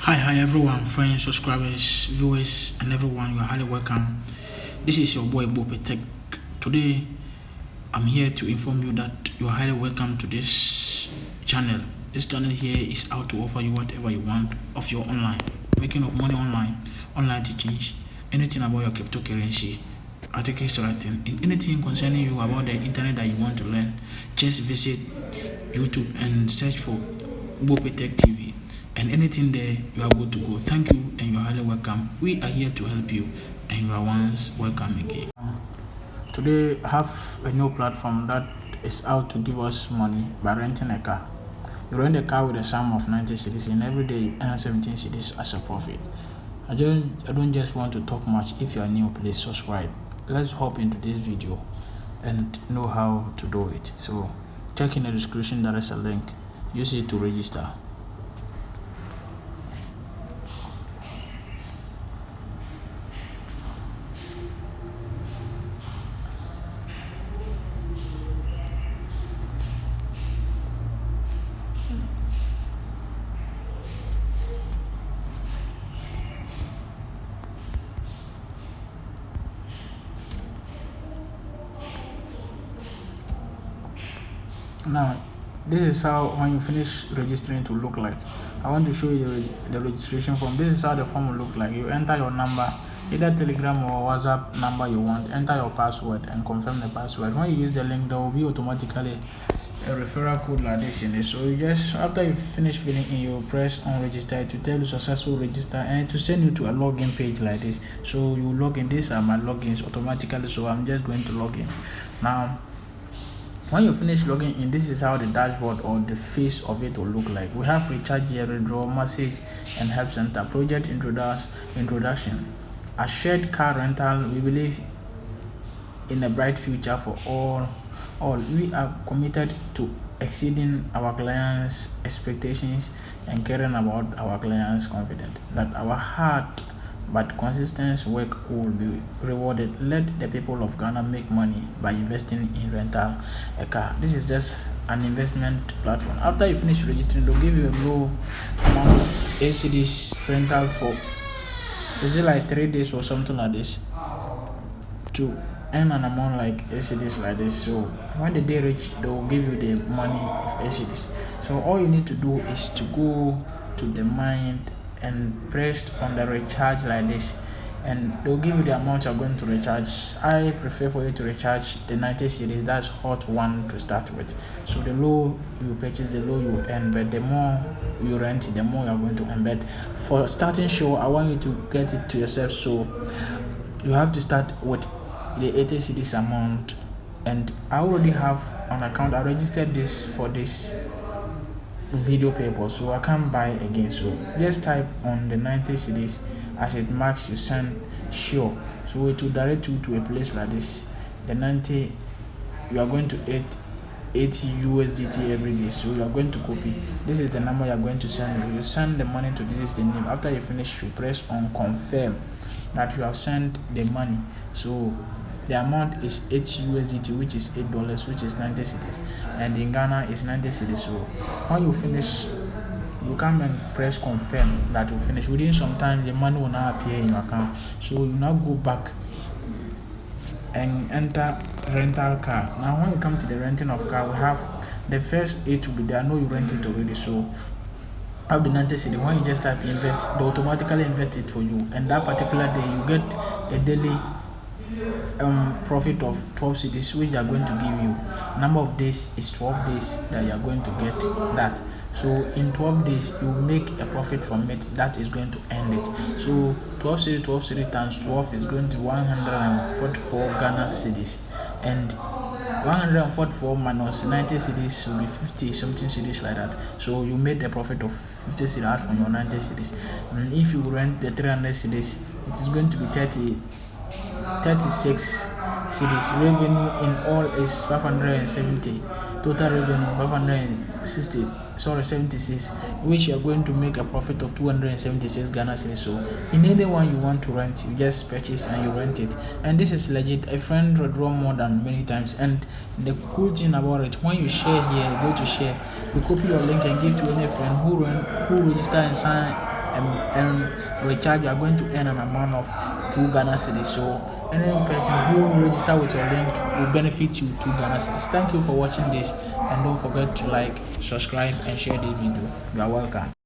Hi everyone, friends, subscribers, viewers, and everyone. You are highly welcome. This is your boy Bope Tech. Today, I'm here to inform you that you are highly welcome to this channel. This channel here is out to offer you whatever you want of your online, making of money online teachings, anything about your cryptocurrency, articles writing, and anything concerning you about the internet that you want to learn. Just visit YouTube and search for Bope Tech TV. And anything there, you are good to go. Thank you, and you are highly welcome. We are here to help you, and you are once welcome again. Today, I have a new platform that is out to give us money by renting a car. You rent a car with a sum of 90 cedis, and every day you earn 17 cedis as a profit. I don't just want to talk much. If you are new, please subscribe. Let's hop into this video and know how to do it. So, check in the description. There is a link. Use it to register. Now, this is how when you finish registering to look like. I want to show you the registration form. This is how the form will look like. You enter your number, either Telegram or WhatsApp number you want. Enter your password and confirm the password. When you use the link, there will be automatically a referral code like this in it. So you just, after you finish filling in, you press on register to tell you successful register and to send you to a login page like this. So you log in. These are my logins automatically. So I'm just going to log in now. When you finish logging in, this is how the dashboard or the face of it will look like. We have recharge here, withdraw, message, and help center. Project introduction. A shared car rental. We believe in a bright future for all. We are committed to exceeding our clients' expectations and caring about our clients' confidence that our hard but consistent work will be rewarded. Let the people of Ghana make money by investing in rental a car. This is just an investment platform. After you finish registering, they'll give you a low amount of ACDs rental for, is it like 3 days or something like this, to earn an amount like ACDs like this. So when the day reach, they will give you the money of ACDs. So all you need to do is to go to the mind and press on the recharge like this, and they'll give you the amount you're going to recharge. I prefer for you to recharge the 90 series. That's hot one to start with. So the low you purchase, the low you earn, but the more you rent, the more you're going to earn. But for starting show, I want you to get it to yourself. So you have to start with the 80 series amount, and I already have an account. I registered this for this video paper, so I can't buy again. So just type on the 90 cedis as it marks you send sure. So it will direct you to a place like this. The 90, you are going to 80 USDT every day. So you are going to copy. This is the number you are going to send. You send the money to this, the name. After you finish, you press on confirm that you have sent the money. So the amount is 8 USDT, which is $8, which is 90 cedis, and in Ghana is 90 cedis. So when you finish, you come and press confirm that you finish. Within some time, the money will now appear in your account. So you now go back and enter rental car. Now when you come to the renting of car, we have the first 8 will be there. I know you rent it already, so have the 90 cedi. When you just type invest, they automatically invest it for you, and that particular day you get a daily profit of 12 cedis, which they are going to give you. Number of days is 12 days that you are going to get that. So in 12 days you make a profit from it that is going to end it. So 12 cedi times 12 is going to 144 Ghana cedis, and 144 minus 90 cedis will be 50 something cedis like that. So you made a profit of 50 cedis out from your 90 cedis. And if you rent the 300 cedis, it is going to be 36 cedis. Revenue in all is 570. Total revenue 76, which you are going to make a profit of 276 Ghana cedis. So in any one you want to rent, you just purchase and you rent it. And this is legit. A friend withdraw more than many times. And the cool thing about it, when you share here, go to share, you copy your link and give to any friend who register and sign and recharge, you are going to earn an amount of 2 Ghana cedis. So any person who register with your link will benefit you 2 Ghana cedis. Thank you for watching this, and don't forget to like, subscribe, and share this video. You are welcome.